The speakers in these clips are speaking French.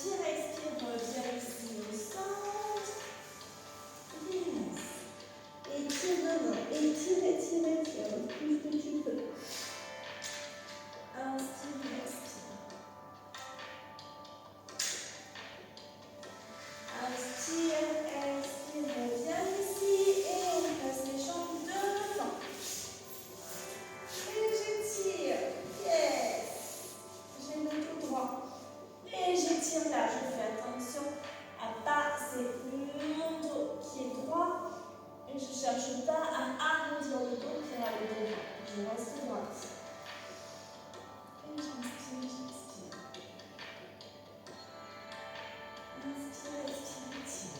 Inspire, expire, reviens ici au centre. Yes. Étire devant, étire, étire, étire, le plus que tu peux. Inspire, expire. Inspire, expire, reviens ici et on passe les jambes devant. Et j'étire. Yes. J'ai le dos droit. Et j'étire là. Je fais attention à passer mon dos qui est droit. Et je ne cherche pas à arrondir le dos pour aller devant. Je reste droite. Et j'inspire, j'expire. Inspire, expire, étire.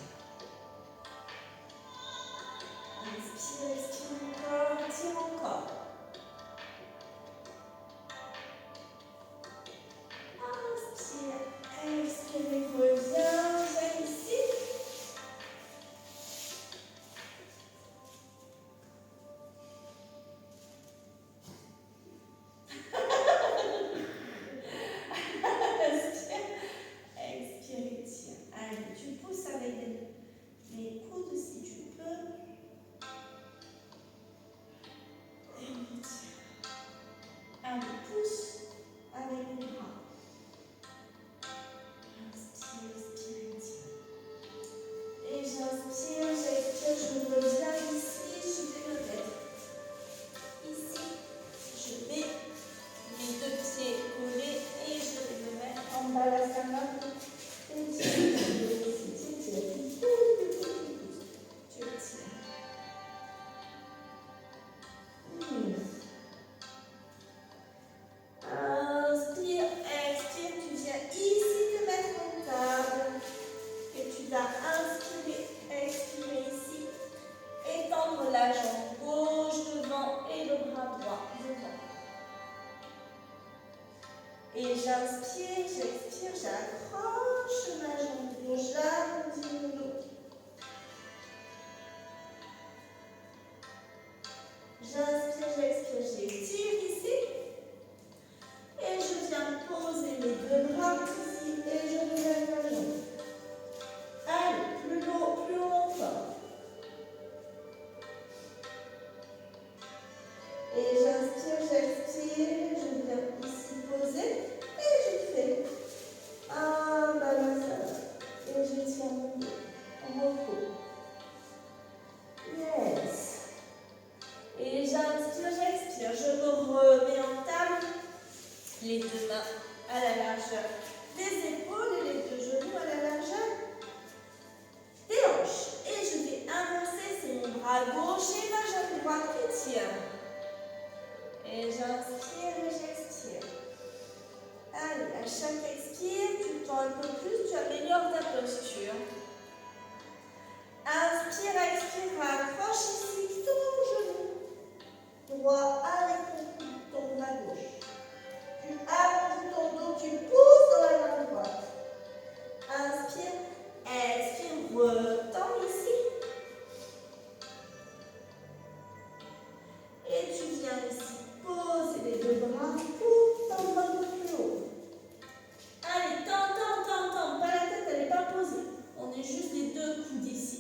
Inspire, expire encore, étire encore. Inspire, expire, reviens, viens ici. Expire, étire. Allez, tu pousses avec les coudes si tu peux. Et on étire. Allez, pousse avec les bras. Inspire, expire, étire. Et j'inspire, j'expire, je reviens ici, je vais me mettre ici. Je vais mes deux pieds collés et je vais me mettre en balasana. Et tu tires, tu tires. Inspire, expire, tu viens ici te mettre en table. Et tu vas inspirer, expirer ici. Étendre la jambe gauche devant et le bras droit devant. Et j'inspire, j'expire, j'accroche ma jambe gauche, j'arrondis le dos. J'inspire, j'expire, j'étire ici. Et je viens poser mes deux bras ici et je relève ma jambe. Allez, plus haut, plus haut encore. Et j'inspire, j'expire, je viens ici poser et je fais un balançage. Et je tiens mon dos en repos. Yes. Et j'inspire, j'expire, je me remets en table. Les deux mains à la largeur des épaules et les deux genoux à la largeur des hanches. Et je vais inverser, c'est mon bras gauche et ma jambe droite qui tire. Et j'inspire et j'expire. Allez, à chaque expire, tu tends un peu plus, tu améliores ta posture. Inspire, expire, accroche ici ton genou droit avec ton bras gauche. Tu allonges ton dos, tu pousses dans la main droite. Inspire, expire, retends ici. Et tu viens ici poser les deux bras pour t'envoyer un peu plus haut. Allez, tends. Pas la tête, elle n'est pas posée. On est juste les deux coudes ici.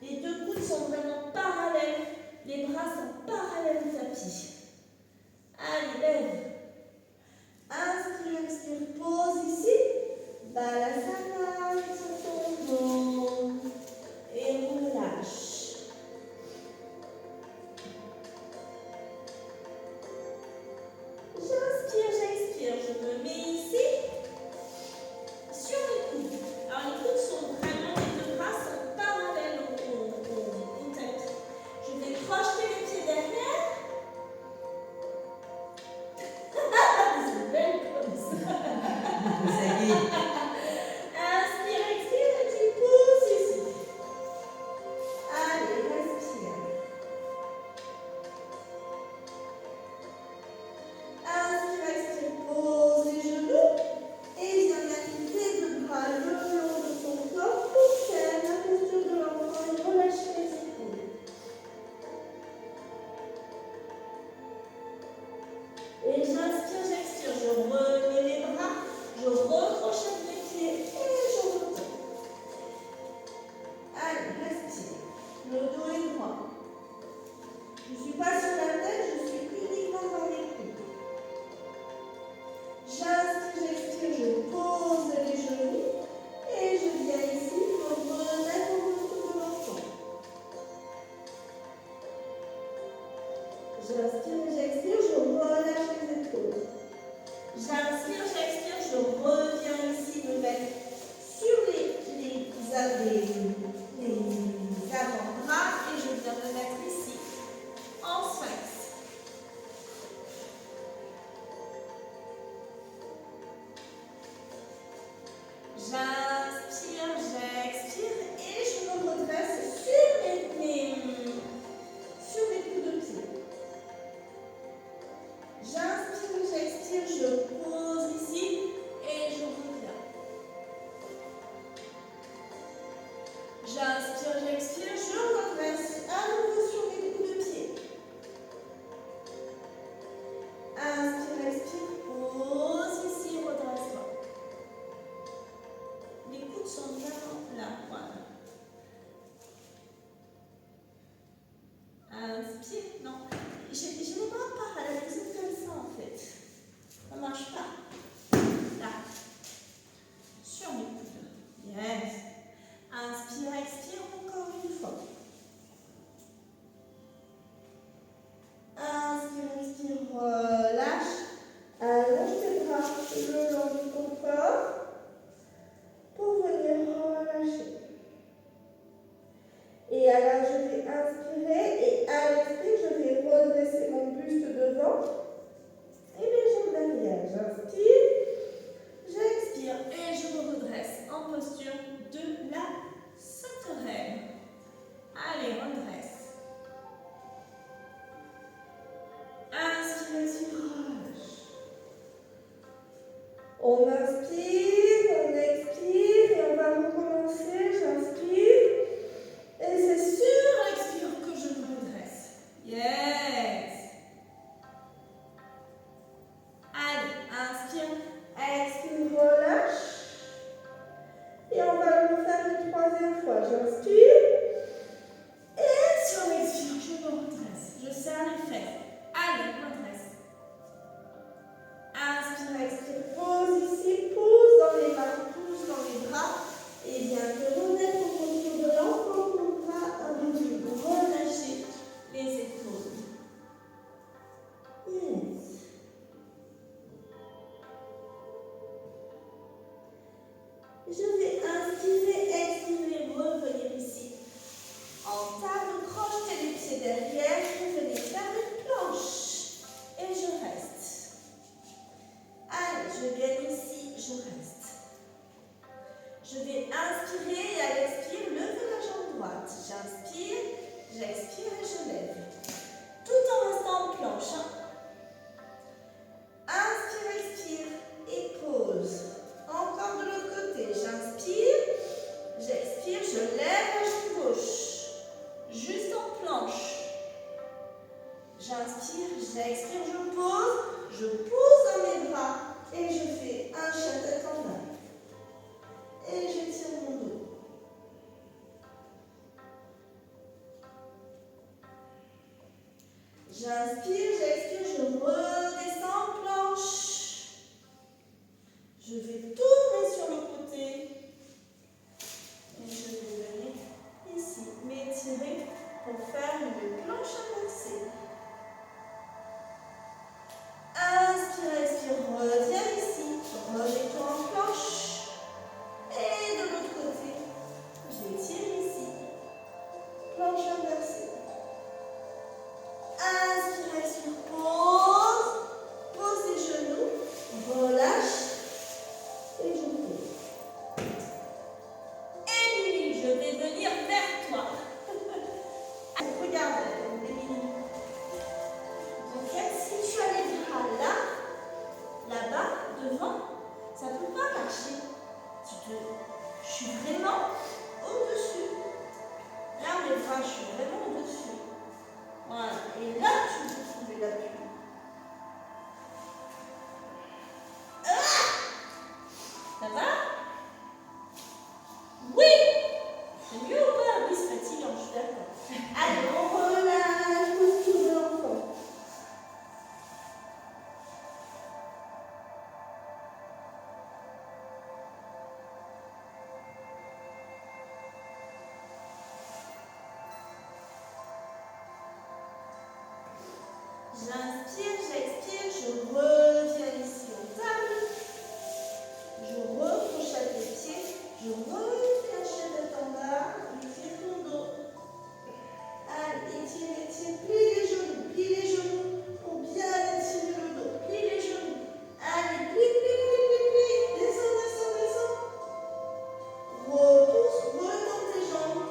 Les deux coudes sont vraiment parallèles. Les bras sont parallèles au tapis. Allez, lève. Inspire, expire, pose ici. Balasana, sur ton dos. Et relâche. J'inspire, j'expire, je me mets ici. Sur les coudes. Alors les coudes sont vraiment, les deux bras sont parallèles au tapis. Je vais projeter les pieds derrière. C'est belle comme ça. Ça y est. Inspire, expire et tu pousses ici. Allez, respire. Inspire, expire, pose les genoux et viens mettre tes deux bras le long de ton corps pour faire la posture de l'enfant et relâcher les épaules. Et j'inspire, j'expire, je remets les bras, je recrochette les pieds et le long du corps pour venir relâcher. Et alors, je vais inspirer et à l'expire, je vais redresser mon buste devant et mes jambes derrière. J'inspire, j'expire et je me redresse en posture de la sauterelle. Allez, redresse. Inspire, expire, relâche. On inspire, on expire et on va recommencer. J'inspire. Et c'est sur l'expire que je me redresse. Yes. Allez, inspire, expire, relâche. Et on va le refaire une troisième fois. J'inspire. Et sur l'expire, je me redresse. Je serre les fesses. Allez, redresse. Inspire, expire, pose ici, pose dans les mains, pose dans les bras. Et bien, te remettre au contour de l'enfant pour bras revenir. Relâcher les épaules. Yes. Je vais inspirer, expirer, revenir ici. En table, crochetez les pieds derrière, revenez faire une planche. Et je reste. Allez, je viens ici, je reste. Je vais inspirer et à l'expire, lever la jambe droite. J'inspire, j'expire et je lève. Tout en restant en planche. Inspire, expire et pose. Encore de l'autre côté. J'inspire, j'expire, je lève la jambe gauche. Juste en planche. J'inspire, j'expire, je pose dans mes bras et je fais un chat tête en bas. Et je tire mon dos. J'inspire, j'expire, je redescends en planche. Je vais tourner sur le côté. Et je vais venir ici, m'étirer pour faire une planche inversée. Inspire, expire, reviens ici. Remets-toi en planche. Et de l'autre côté, j'étire ici. Planche inversée. Inspire, expire, pose. Pose les genoux. Relâche. Et je pose. Émilie, je vais venir vers toi. Regarde, Émilie. En fait, si tu as les bras là-bas, devant, ça ne peut pas marcher. Je suis vraiment au-dessus. Là, mes bras, je suis vraiment au-dessus. Voilà. Et là, tu peux trouver l'appui. Ça va? Oui! C'est mieux ou pas? Oui, c'est fatigant, je suis d'accord. Allez, on relâche posture de l'enfant. J'inspire, j'expire, je reviens ici en table. Je recrochette les pieds. Je reviens tête en bas. Étire ton dos. Allez, étire, plie les genoux pour bien étirer le dos. Plie les genoux. Allez, plie. Descends. Repousse, retends tes jambes.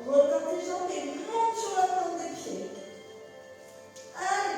Retends tes jambes et monte sur la plante des pieds. Allez,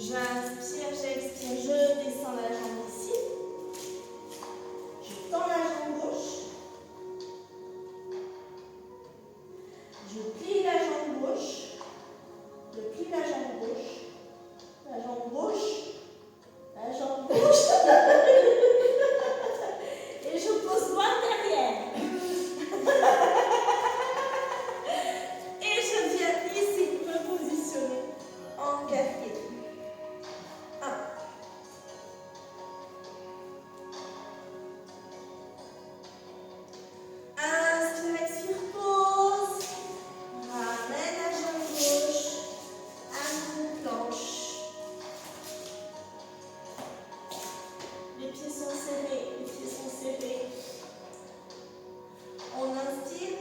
J'inspire, j'expire, je descends la jambe ici. Je tends la jambe gauche. Je plie la jambe gauche. Je plie la jambe gauche. La jambe gauche. La jambe gauche. Et je pose loin derrière. Et je viens ici me positionner en guerrier. 1. Inspire, expire, pause. Ramène la jambe gauche. Un coup planche. Les pieds sont serrés, les pieds sont serrés. On inspire,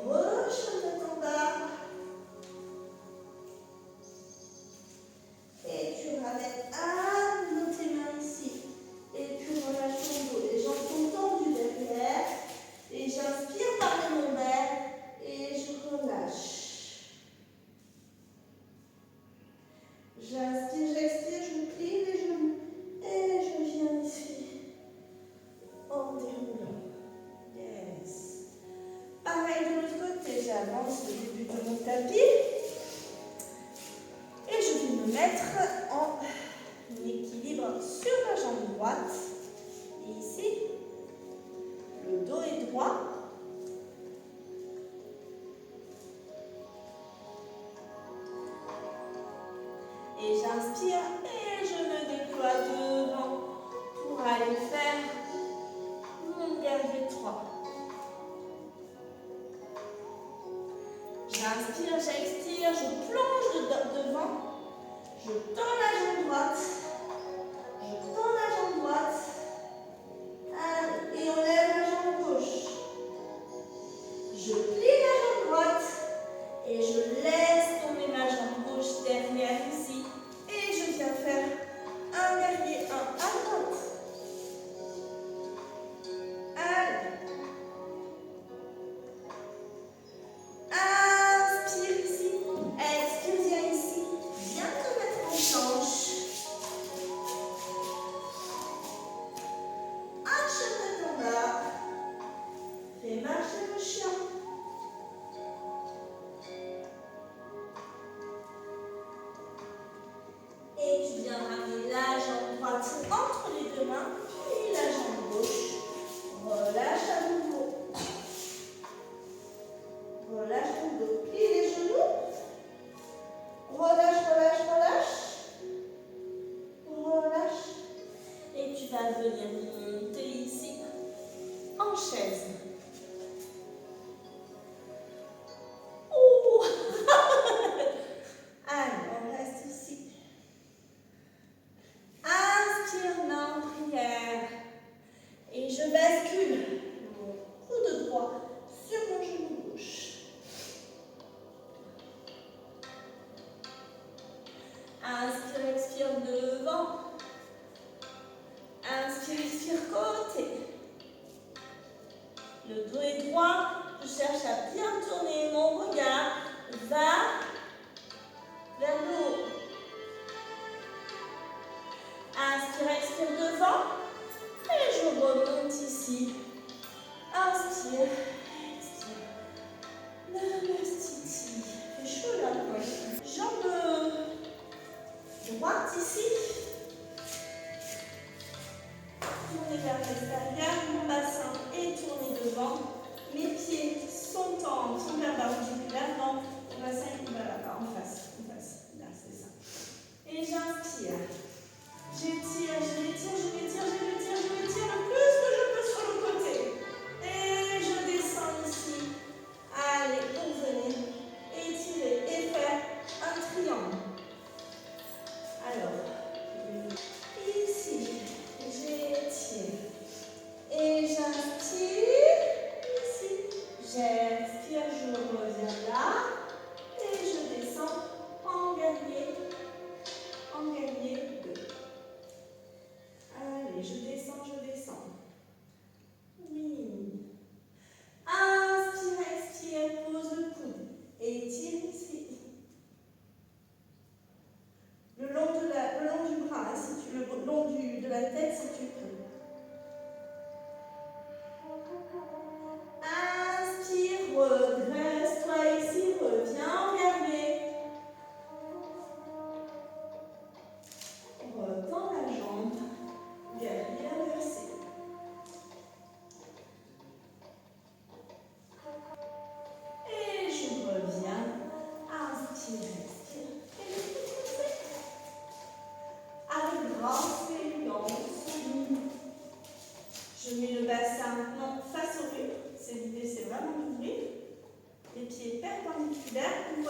rechauffe le tendard. Et tu ramènes à nouveau tes mains ici. Et tu relâches ton dos. Les jambes sont tendues derrière. Et j'inspire par les lombaires. Et je relâche. J'inspire, j'expire, je plie les genoux. Et je viens ici. En déroulant. Yes. Pareil de l'autre côté, j'avance le début de mon tapis. Et je vais me mettre en équilibre sur la jambe droite. Et ici, le dos est droit. Et j'inspire et je me déploie devant pour aller faire mon guerrier 3. J'inspire, j'extire, je plonge devant. Je tends la jambe droite. Je tends la jambe droite. Allez, et on lève la jambe gauche. Je plie la jambe droite. Et je laisse tomber ma jambe gauche derrière ici. Et je viens faire un guerrier 1 à droite. Allez. Inspire ici. Expire, viens ici. Viens te mettre en planche. Achète le tendard. Fais marcher le chien. Et tu viens ramener la jambe droite entre les deux mains, puis la jambe gauche. Relâche à nouveau. Relâche ton dos. Plie les genoux. Relâche, relâche, relâche. Relâche. Et tu vas venir monter ici en chaise. Ouh. Allez, on reste ici. Inspire, main en prière. Et je bascule mon coude droit sur mon genou gauche. Inspire, expire devant. Inspire, expire côté. Le dos est droit. Je cherche à bien tourner mon regard vers le haut. Inspire, expire devant. Et je remonte ici. Inspire, expire. Le stiti. Il fait chaud là. Jambe droite ici. Tournez vers l'extérieur. Mon bassin est tourné devant. Mes pieds sont perpendiculaires. Non, mon bassin est là, en face. Là, c'est ça. Et j'inspire. J'étire, je l'étire, je l'étire, je l'étire, je l'étire le plus que je peux sur le côté. Et je descends ici. Allez, pour venir étirer et faire un triangle. Alors,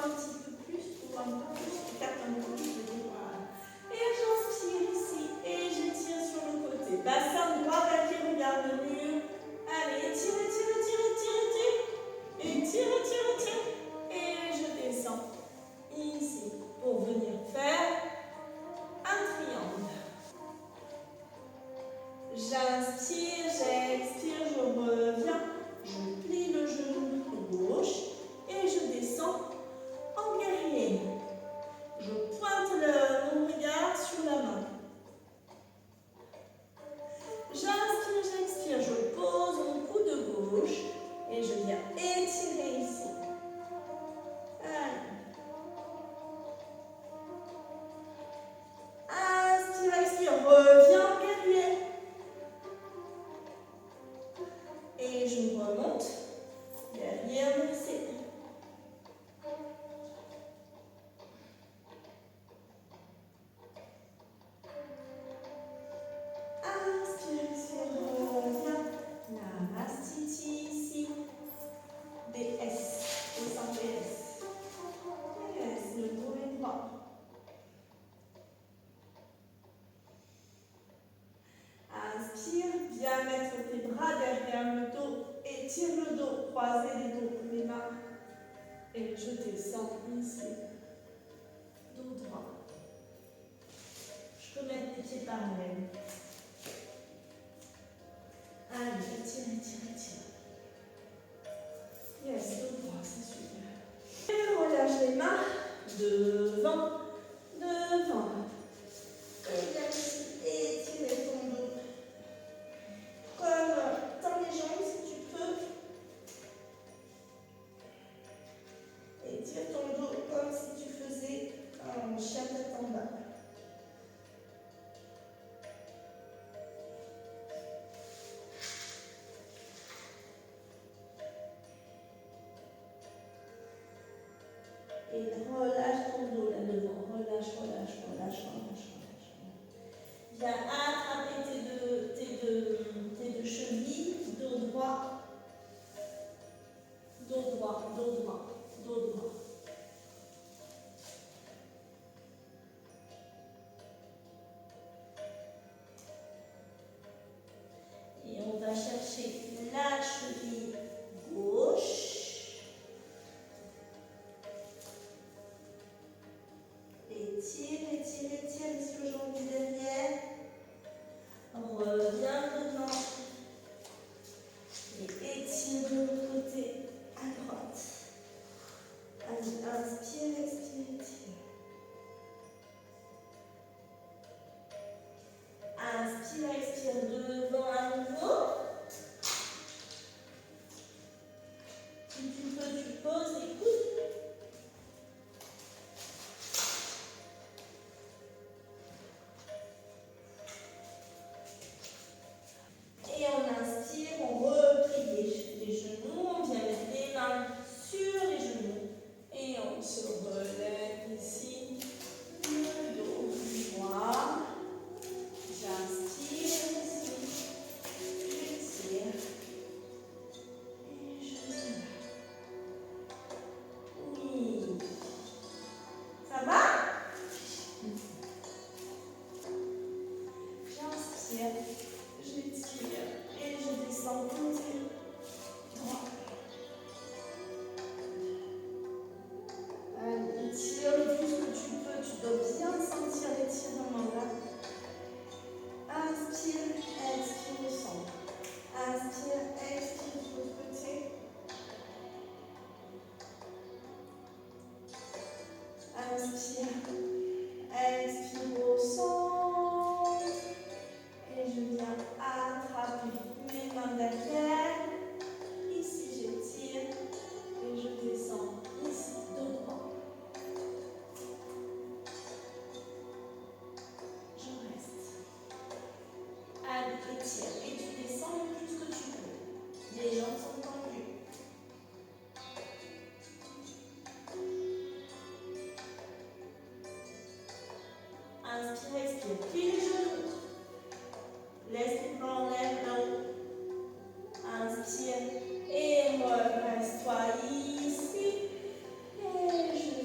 un petit peu plus, ou un peu plus, écarte un peu plus le dos. Voilà. Et j'inspire ici, et je tire sur le côté. Bassin droit vers qui regarde le mur. Allez, tire, tire, tire, tire, tire. Et tire, tire, tire. Et je descends ici pour venir faire un triangle. J'inspire, j'expire, je reviens. Je plie le genou gauche et je descends en guerrier. Je pointe mon regard sur la main. J'inspire, j'expire, je pose mon coude gauche et je viens étirer ici. Allez. Inspire, expire, reviens en guerrier. Et je remonte derrière le C. Inspire, expire, reviens. Namastiti ici. DS, descend DS. DS, le dos est droit. Inspire, viens mettre tes bras derrière le dos. Étire le dos, croisez les mains. Et je descends ici. Dos droit. Je peux mettre les pieds parallèles. Allez, étire, étire, étire. Yes, dos droit, c'est super. Et relâche les mains. Devant, devant. Et viens ici, étirer ton dos. Comme dans les jambes si tu peux. Étire ton dos comme si tu faisais un chien tête en bas. Et relâche ton dos là devant. Relâche, relâche, relâche, relâche, relâche. Viens attraper tes deux chevilles. Dos droit. Dos droit, dos droit, dos droit. Et on va chercher la cheville gauche. Étire, étire, étire, laisse le genou derrière. Reviens devant. Et étire de l'autre côté à droite. Allez, inspire, expire, étire. Inspire, expire devant à nouveau. Si tu peux, tu poses les coudes. Et on inspire, on replie les genoux, on vient mettre les mains sur les genoux. Et on se relève ici, le dos droit. J'inspire ici, j'expire. Et je relâche. Oui. Ça va? J'inspire, j'étire et je descends côté droit. Allez, étire le plus que tu peux, tu dois bien sentir l'étirement là. Inspire, expire au centre. Inspire, expire de l'autre côté. Inspire, expire au centre. Et je viens attraper mes mains derrière. Ici, j'étire. Et je descends ici, dos droit. Je reste. Allez, étire. Et tu descends le plus que tu peux. Les jambes sont tendues. Inspire, expire. Plie les genoux. Laisse tes bras en l'air là-haut. Inspire. Et reste-toi ici. Et je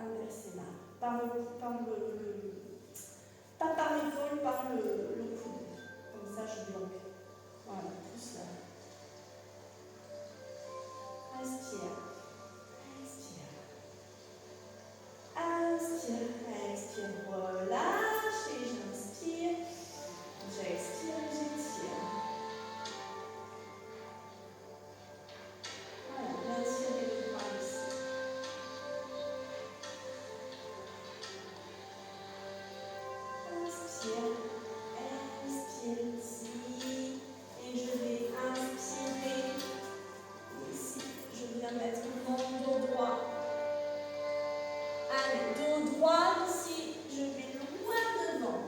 inverser là. Pas par l'épaule, par le coude. Comme ça, je bloque. Voilà, plus là. Inspire. Expire. Relâche et j'inspire. J'expire et j'étire. Voilà, j'inspire les bras ici. Inspire ici. Et je vais inspirer ici. Je viens mettre mon dos droit. Allez, dos droit ici. Je vais loin devant.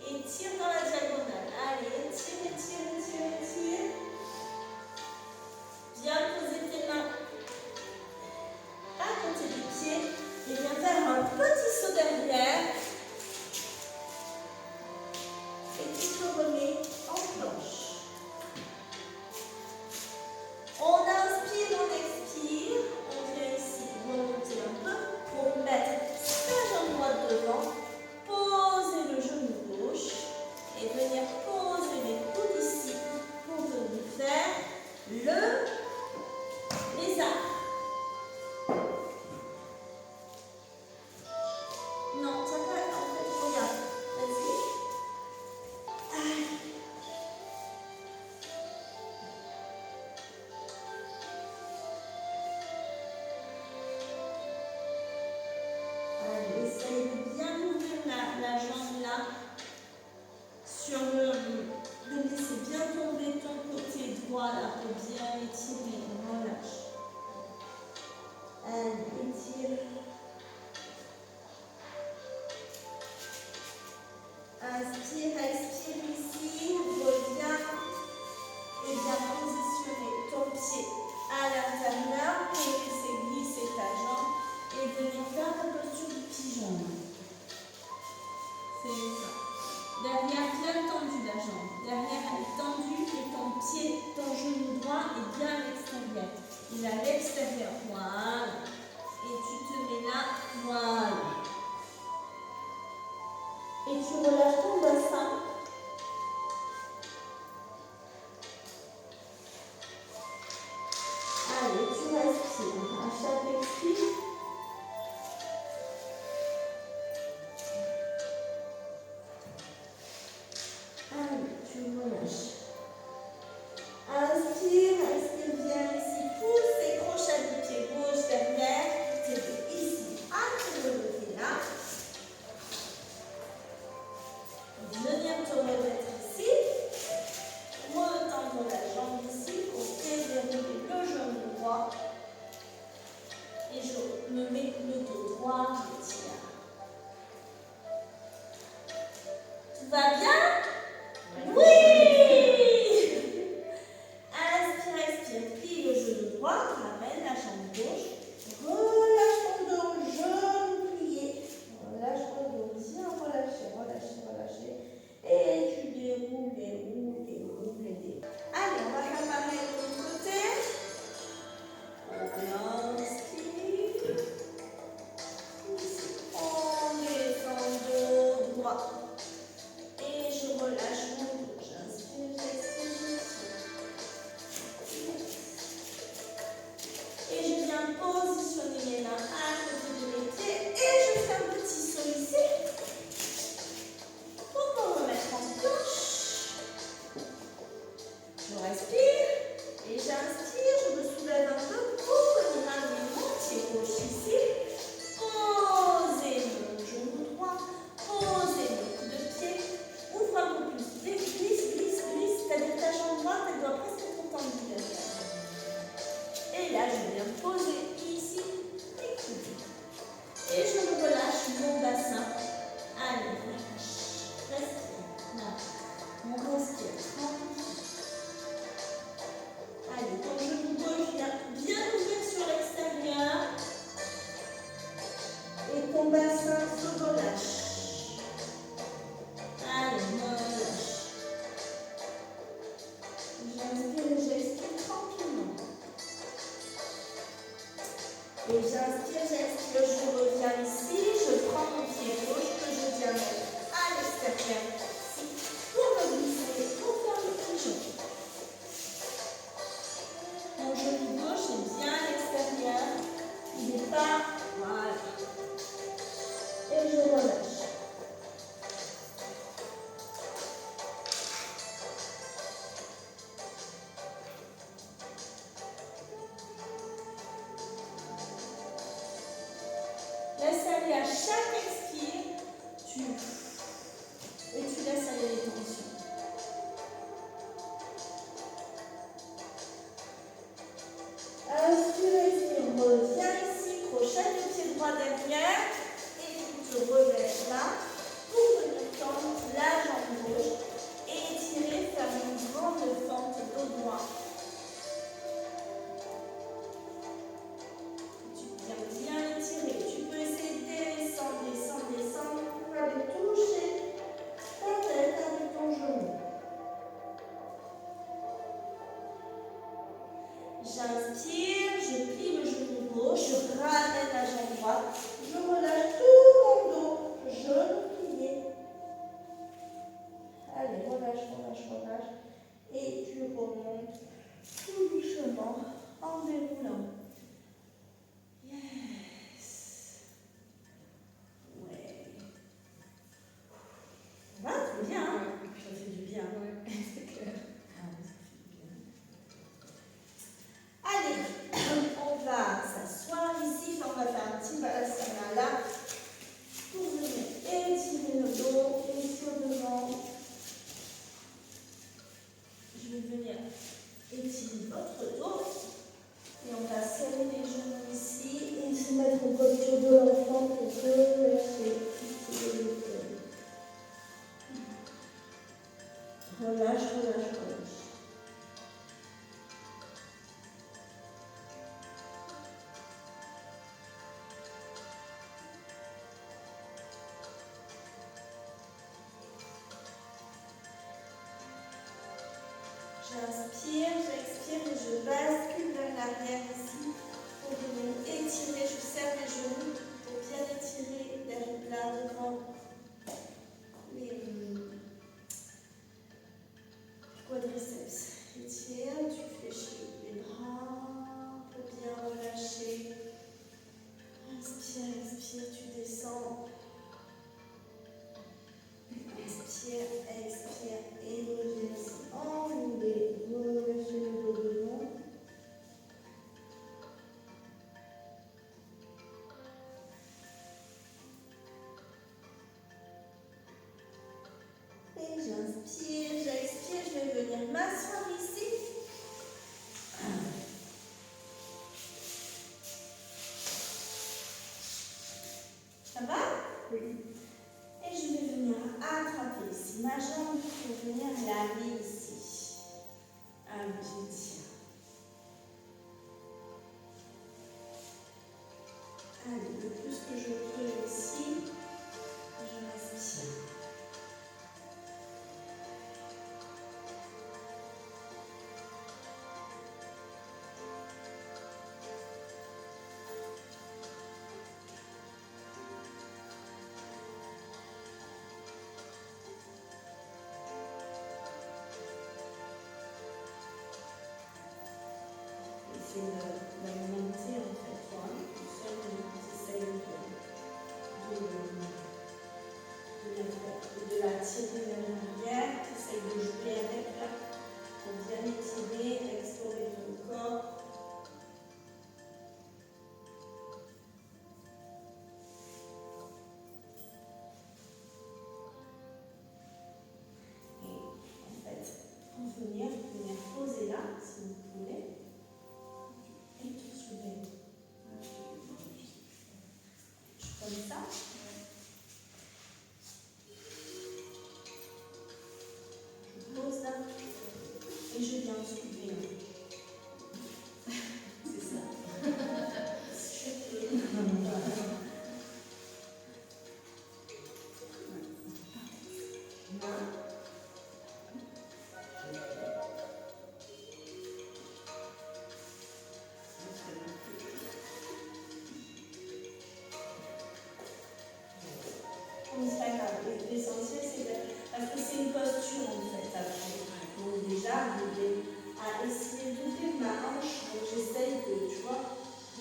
Et tire dans la diagonale. Allez, tire. Bien poser tes mains à côté des pieds. Et viens faire un petit saut derrière. Et tu te remets en planche. On inspire, on expire. On vient ici remonter un peu pour mettre sa jambe droite devant. Poser le genou gauche. Et venir poser les coudes ici pour venir faire le lézard. Non, ça peut être en fait, regarde. Vas-y. Allez, essaye de bien ouvrir la jambe là. De laisser bien tomber ton côté droit là pour bien étirer. Relâche. Allez, étire. Inspire, expire ici, reviens et bien positionner ton pied à l'intérieur pour laisser glisser ta jambe et venir faire la posture du pigeon. C'est ça. Derrière bien tendue la jambe. Derrière elle est tendue et ton pied, ton genou droit est bien à l'extérieur. Il est à l'extérieur. Voilà. Et tu te mets là. Voilà. Et tu relâches ton bassin. Allez, tu respires. À chaque expire. Allez, tu relâches. Inspire bien ici. Pousse et crochet du pied gauche derrière. Tu es ici à te relever là. Venir te remettre ici. Retendre la jambe ici pour déverrouiller le genou droit. Et je me mets le dos droit, je tire. Tout va bien? Oui! Inspire, expire, plie le genou droit, ramène la jambe gauche. Relâche ton dos, genou plié. Relâche ton dos, bien relâché. Et tu déroules. Allez, on va faire pareil de l'autre côté. On inspire. Ici, on descend dos droit. Et Et j'inspire, je reviens ici, je prends mon pied gauche que je viens mettre à l'extérieur ici pour me glisser, pour faire le pigeon. Mon genou gauche est bien à l'extérieur, il n'est pas, voilà. Et je relâche. Laisse aller à chaque expire, et tu laisses aller les tensions. Inspire, expire, reviens ici, crochet le pied droit derrière, et tu te relèves là pour venir tendre la jambe gauche et étirer, faire une grande fente dos droit. Tu viens bien étirer, tu peux essayer de descendre pour aller toucher ta tête avec ton genou. J'inspire, je plie le genou gauche, je ramène la jambe droite, je relâche tout mon dos, genou plié. Allez, relâche. Et tu remontes tout doucement en déroulant. Yes. Ouais. Ça va, c'est bien, hein? Ça fait du bien. Ouais, c'est clair. Ah oui, ça fait du bien. Allez, on va s'asseoir ici, on va faire un petit balasana là pour venir étirer le dos et sur devant. Je vais venir étirer votre dos et on va serrer les genoux ici et se mettre en posture de l'enfant pour relâcher ici les épaules. Relâche. J'inspire, j'expire et je bascule vers l'arrière ici pour venir étirer. Je serre les genoux pour bien étirer là devant les quadriceps. Étire, tu fléchis les bras pour bien relâcher. Inspire, tu descends. Inspire et reviens ici. Enroulez, relâchez le dos devant. Et j'inspire, j'expire, je vais venir m'asseoir ici. Ça va? Oui. Et je vais venir attraper ici ma jambe pour venir laver ici. Allez, je tiens. Allez, le plus que je peux ici, je respire. C'est l'alimenter en fait, toi, tout seul, tu essayes de la tirer vers l'arrière, tu essayes de jouer avec là, pour bien étirer, explorer ton corps. Et en fait, pour venir poser là, si vous voulez.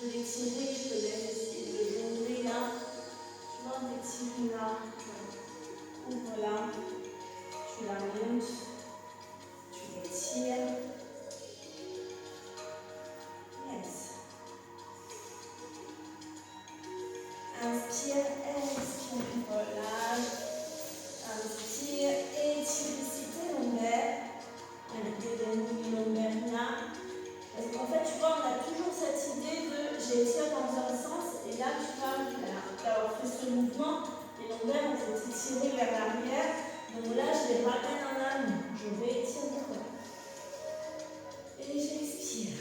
peux l'étirer, je te laisse essayer de jongler là. Tu vois, on étire là. Ouvre là. Tu la montes. Tu l'étires. Yes. Inspire, expire, relâche. Inspire, étire ici tes lombaires. Les lombaires là. Parce qu'en fait, tu vois, on a toujours cette idée de j'étire dans un sens et là, tu vas d'avoir fait ce mouvement. Les lombaires ont été tirés vers l'arrière. Donc là, je les ramène en amont. Je vais étirer. Et j'expire.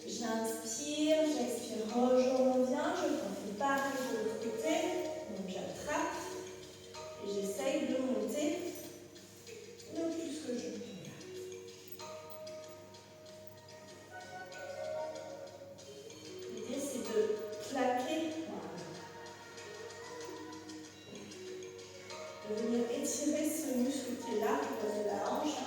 J'inspire, j'expire, je reviens, je fais pareil de l'autre côté, donc j'attrape et j'essaye de monter le plus que je peux. L'idée c'est de plaquer, de venir étirer ce muscle qui est là, de la hanche.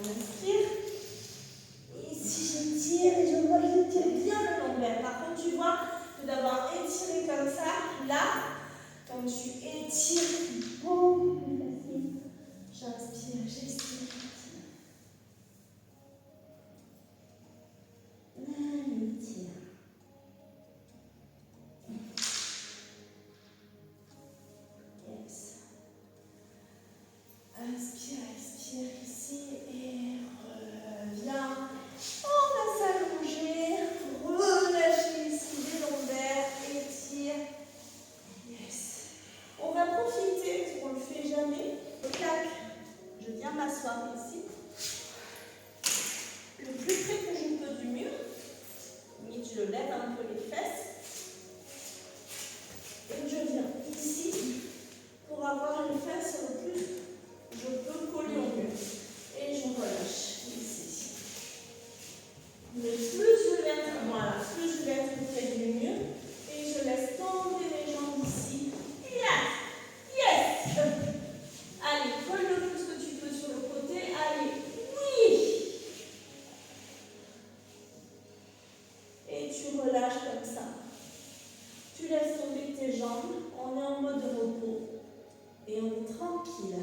On inspire. Et si je tire, et je vois que je tire bien le lombaire. Par contre, tu vois que d'avoir étiré comme ça, là, quand tu étires, beaucoup plus facile. J'inspire, j'expire. Allez, tire. Yes. Inspire, expire ici et reviens. On va s'allonger, relâcher ici les lombaires, étire. Yes. On va profiter, parce qu'on ne le fait jamais. Clac, je viens m'asseoir ici. Le plus près que je peux du mur. Limite, je lève un peu les fesses. Et je viens ici pour avoir les fesses le plus je peux coller au mur. Et je relâche ici. Mais plus je vais être, voilà, plus je vais être près du mur. Et je laisse tomber les jambes ici. Yes! Yes! Allez, colle le plus que tu peux sur le côté. Allez, oui! Et tu relâches comme ça. Tu laisses tomber tes jambes. On est en mode repos. Et on est tranquille.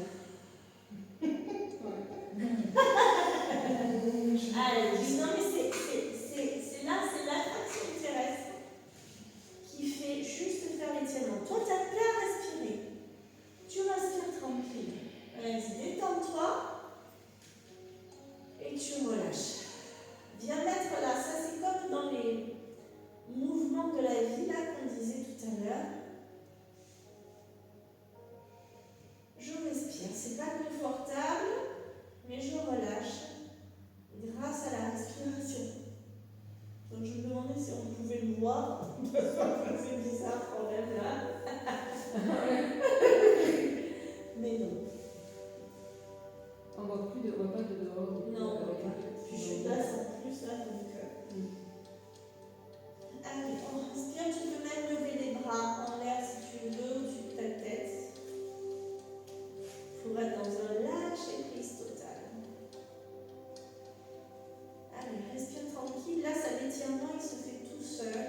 Allez, non mais c'est là, c'est l'attraction terrestre qui fait juste faire l'étirement. Toi, tu as bien respiré. Tu respires tranquille. Vas-y, détends-toi et tu relâches. Viens mettre là, ça c'est comme dans les mouvements de la vie là qu'on disait tout à l'heure. Je respire, c'est pas confortable, mais je relâche grâce à la respiration. Donc je me demandais si on pouvait le voir. C'est bizarre quand même là. Mais non. On ne voit pas de dehors. Non, je suis basse en plus là donc. Allez, on respire, tu peux même lever les bras en l'air si tu veux, au-dessus de ta tête. Il faut être dans un lâcher prise total. Allez, respire tranquille. Là, ça l'étirement, il se fait tout seul.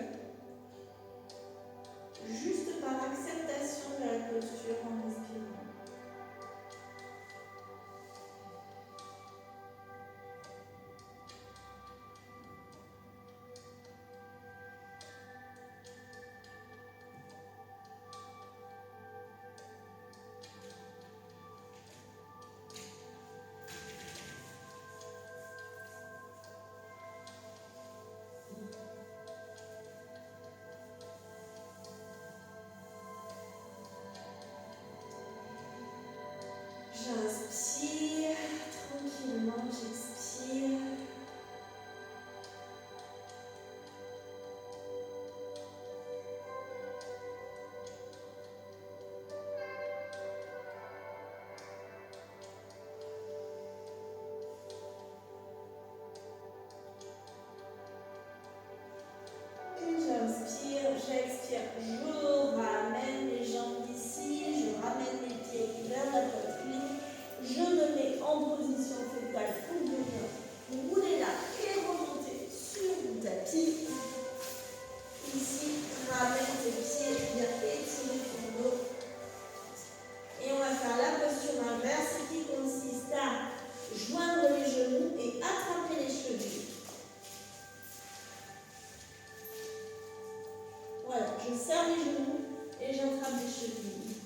Voilà, je serre les genoux et j'attrape les chevilles.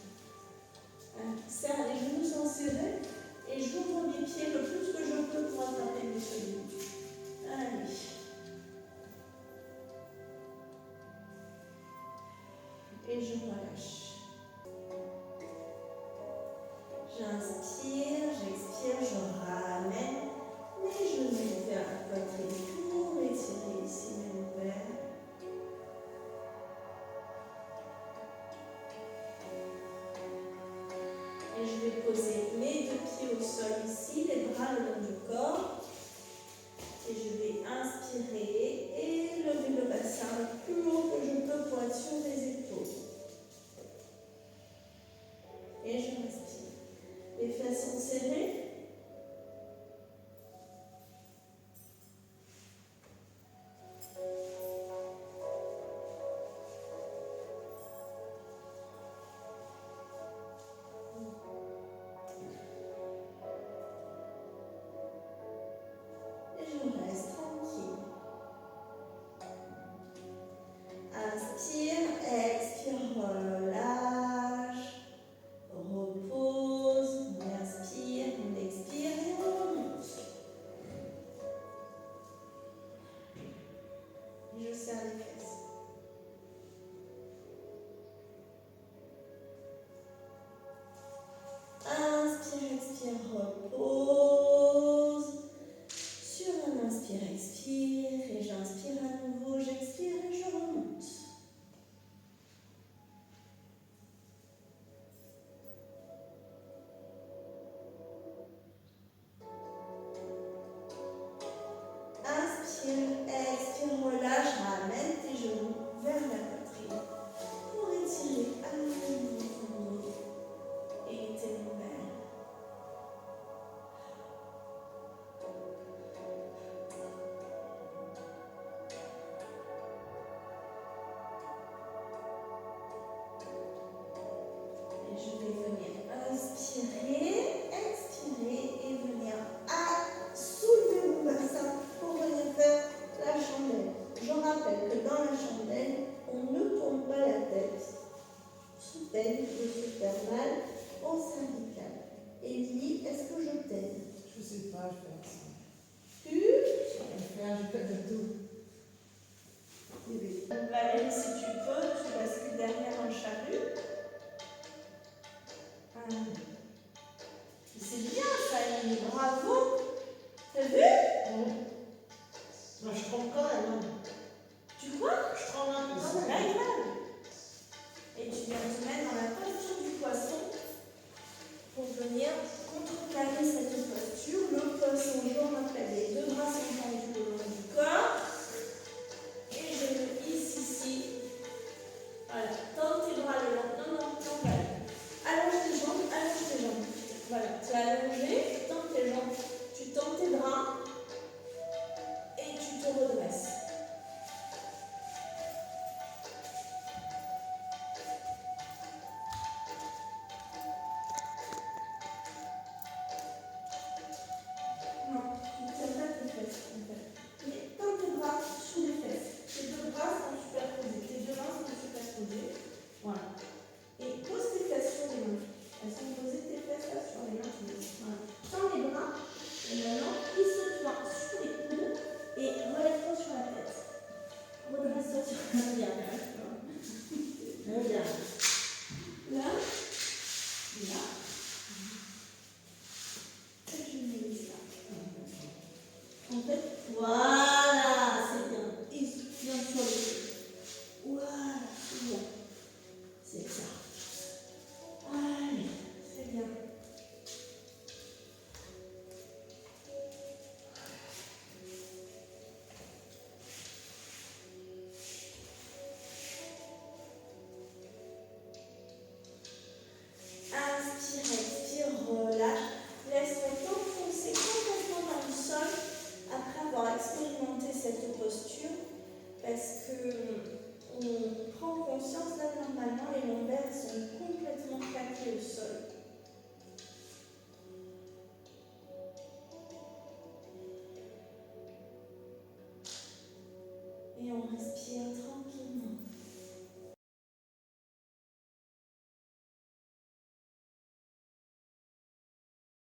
Serre, les genoux sont serrés et j'ouvre mes pieds le plus que je peux pour attraper mes chevilles. Allez. Et je relâche. J'inspire, j'expire, je ramène mes genoux vers la poitrine pour étirer ici mes lombaires. Et je vais poser mes deux pieds au sol ici, les bras le long du corps. Et je vais inspirer et lever le bassin le plus haut que je peux pour être sur mes épaules. Et je respire. Les fesses sont serrées. Et je reste tranquille. Inspire, expire, relâche. Repose, on inspire, on expire et on remonte. Et je serre les fesses. Inspire, expire, repose. Sur un inspire, expire. Et j'inspire à nouveau, j'expire et je remonte. Inspire, expire, relâche, ramène tes genoux vers la poitrine pour étirer à nouveau ton dos et tes lombaires. Et je vais venir inspirer, expirer et venir soulever mon bassin pour venir faire la chandelle. Je rappelle que dans la chandelle, on ne tourne pas la tête sous peine de se faire mal au cervical. Émilie, est-ce que je t'aide? Je sais pas, je vais faire ça. Tu Je vais faire un peu de dos. Valérie, si tu peux, tu bascules derrière un charrue. C'est bien ça, Émilie, bravo. T'as vu? Moi, je trempe quand même. Hein. Tu quoi? Je trempe un peu. C'est pas grave. Et tu viens te mettre dans la posture du poisson pour venir contrecarrer cette posture. Le poisson, je rappelle, les deux bras sont tendus le long du corps. Et je me hisse ici. Voilà. Tends tes bras le long. Non, voilà. Allonge tes jambes, allonge tes jambes. Voilà. Tu es allongé, tends tes jambes. Tu tends tes bras et tu te redresses. Non, tu ne tiens pas tes fesses, en fait. Mais tends tes bras sous les fesses. Tes deux bras sont superposés. Tes deux mains sont superposées. Voilà. Et pose tes fesses sur les mains. Elles sont posées, tes fesses là sur les mains. Voilà. Tends les bras. Et maintenant, hisse-toi sur les coudes et relève-toi sur la tête. Redresse-toi sur la tête. Regarde. Là. Là. Et je mets ça. En fait, voilà, c'est bien. Hisse bien sur les coudes. Voilà, c'est bien. C'est ça. Allez, c'est bien. Inspire, expire, relâche. Laisse-toi t'enfoncer complètement dans le sol après avoir expérimenté cette posture parce que on prend conscience là normalement les lombaires sont complètement plaqués au sol. Et on respire tranquillement.